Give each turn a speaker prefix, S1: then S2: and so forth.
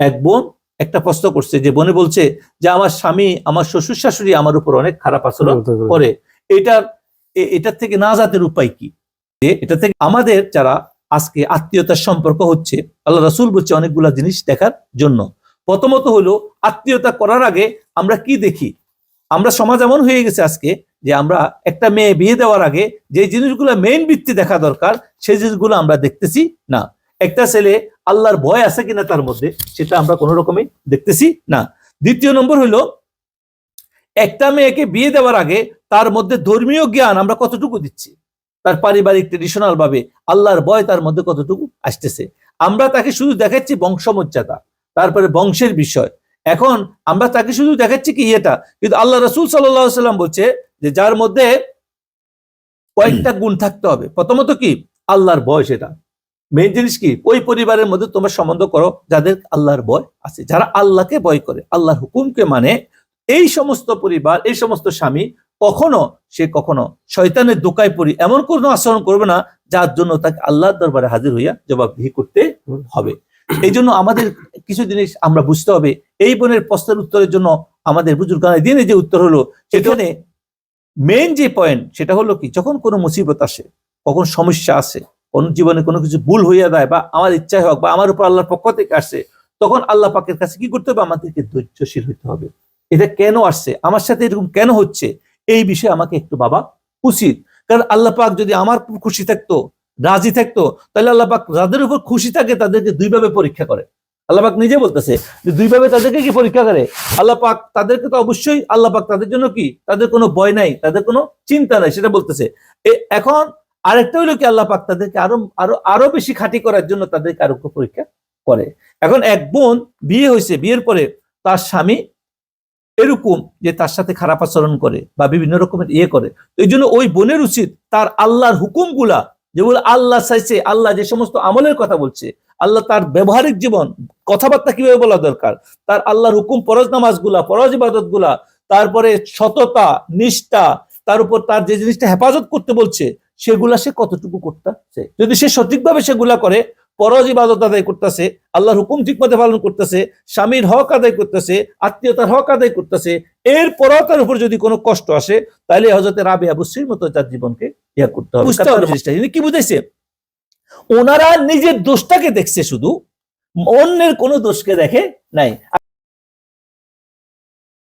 S1: এক বোন একটা প্রশ্ন করছে, যে বোনে বলছে যে আমার স্বামী, আমার শ্বশুর শাশুড়ি আমার উপর অনেক খারাপ আচরণ করে, এটার থেকে নাজাতের উপায় কি? এটা থেকে আমাদের যারা আজকে আত্মীয়তার সম্পর্ক হচ্ছে, আল্লাহ রাসূল বলছে অনেকগুলা জিনিস দেখার জন্য। প্রথমত হলো আত্মীয়তা করার আগে আমরা কি দেখি। আমরা সমাজ এমন হয়ে গেছে আজকে যে আমরা একটা মেয়ে বিয়ে দেওয়ার আগে যে জিনিসগুলো মেইন ভিত্তি দেখা দরকার সেই জিনিসগুলো আমরা দেখতেছি না। একটা ছেলে আল্লাহর ভয় আছে কিনা তার মধ্যে, সেটা আমরা কোনো রকমই দেখতেছি না। দ্বিতীয় নম্বর হলো একটা মেয়েকে বিয়ে দেওয়ার আগে তার মধ্যে ধর্মীয় জ্ঞান আমরা কতটুকু দিচ্ছি, তার পারিবারিক ট্রেডিশনাল ভাবে আল্লাহর ভয় তার মধ্যে কতটুকু আসতেছে। আমরা তাকে শুধু দেখাচ্ছি বংশমর্যাদা, তারপরে বংশের বিষয়। এখন আমরা তাকে শুধু দেখাচ্ছি কি এটা, কিন্তু আল্লাহ রাসূল সাল্লাল্লাহু আলাইহি ওয়াসাল্লাম বলছে যে যার মধ্যে কয়েকটা গুণ থাকতে হবে। প্রথমত কি? আল্লাহর ভয়। সেটা মেইন জিনিস কি? ওই পরিবারের মধ্যে তোমরা সম্বন্ধ করো যাদের আল্লাহর ভয় আছে, যারা আল্লাহকে ভয় করে, আল্লাহর হুকুমকে মানে। এই সমস্ত পরিবার, এই সমস্ত স্বামী কখনো শয়তানের দোকায় পড়ি এমন কোনো আচরণ করবে না যার জন্য তাকে আল্লাহর দরবারে হাজির হইয়া জবাবদিহি করতে হবে। এই জন্য আমাদের কিছু জিনিস আমরা বুঝতে হবে। এই বোনের প্রশ্নের উত্তরের জন্য আমাদের বুজুর্গানে দিনে যে উত্তর হলো, সেখানে মেইন যে পয়েন্ট সেটা হলো কি, যখন কোনো মুসিবত আসে, কখন সমস্যা আসে, কোন জীবনে কোনো কিছু ভুল হইয়া দেয়, বা আমার ইচ্ছায় হোক বা আমার উপর আল্লাহর পক্ষ থেকে আসে, তখন আল্লাহ পাকের কাছে কি করতে হবে? আমাদেরকে ধৈর্যশীল হইতে হবে। এটা কেন আসছে, আমার সাথে এরকম কেন হচ্ছে, এই বিষয়ে আমাকে একটু ভাবা উচিত। কারণ আল্লাহ পাক যদি আমার খুশি থাকতো, রাজি থাকতো, তাহলে আল্লাহ পাক যাদের উপর খুশি থাকে তাদেরকে দুইভাবে পরীক্ষা করে। আল্লাহ পাক নিজে বলতেছে যে দুইভাবে তাদেরকে কি পরীক্ষা করে। আল্লাহ পাক তাদেরকে তো অবশ্যই, আল্লাহ পাক তাদের জন্য কি, তাদের কোনো ভয় নাই, তাদের কোনো চিন্তা নাই, সেটা বলতেছে। এখন আরেকটা হইলো কি, আল্লাহ পাক তাদেরকে আরো বেশি খাঁটি করার জন্য তাদেরকে আরো পরীক্ষা করে। এখন এক বোন বিয়ে হয়েছে, বিয়ের পরে তার স্বামী এরকম যে তার সাথে খারাপ আচরণ করে বা বিভিন্ন রকমের করে, এই জন্য ওই বোনের উচিত তার আল্লাহর হুকুমগুলা, যেগুলো আল্লাহ চাইছে, আল্লাহ যে সমস্ত আমলের কথা বলছে, আল্লাহ তার ব্যবহারিক জীবন, কথাবার্তা কিভাবে বলা দরকার, তার আল্লাহর হুকুম, ফরজ নামাজগুলা, ফরজ ইবাদত গুলা, তারপরে সততা, নিষ্ঠা, তার উপর তার যে জিনিসটা হেফাজত করতে বলছে সেগুলা সে কতটুকু করতেছে। যদি সে সঠিকভাবে সেগুলা করে, ফরজ ইবাদত আদায় করতেছে, আল্লাহর হুকুম ঠিকমতো পালন করতেছে, স্বামীর হক আদায় করতেছে, আত্মীয়তার হক আদায় করতেছে, এরপরও তার উপর যদি কোনো কষ্ট আসে, তাহলে হযরত রাবিয়া বসরির মতো তার জীবনকে করতে হবে। বুঝতে হবে জিনিসটা কি বুঝাইছে। ওনারা নিজের দোষটাকে দেখছে, শুধু অন্যের কোনো দোষকে দেখে নাই।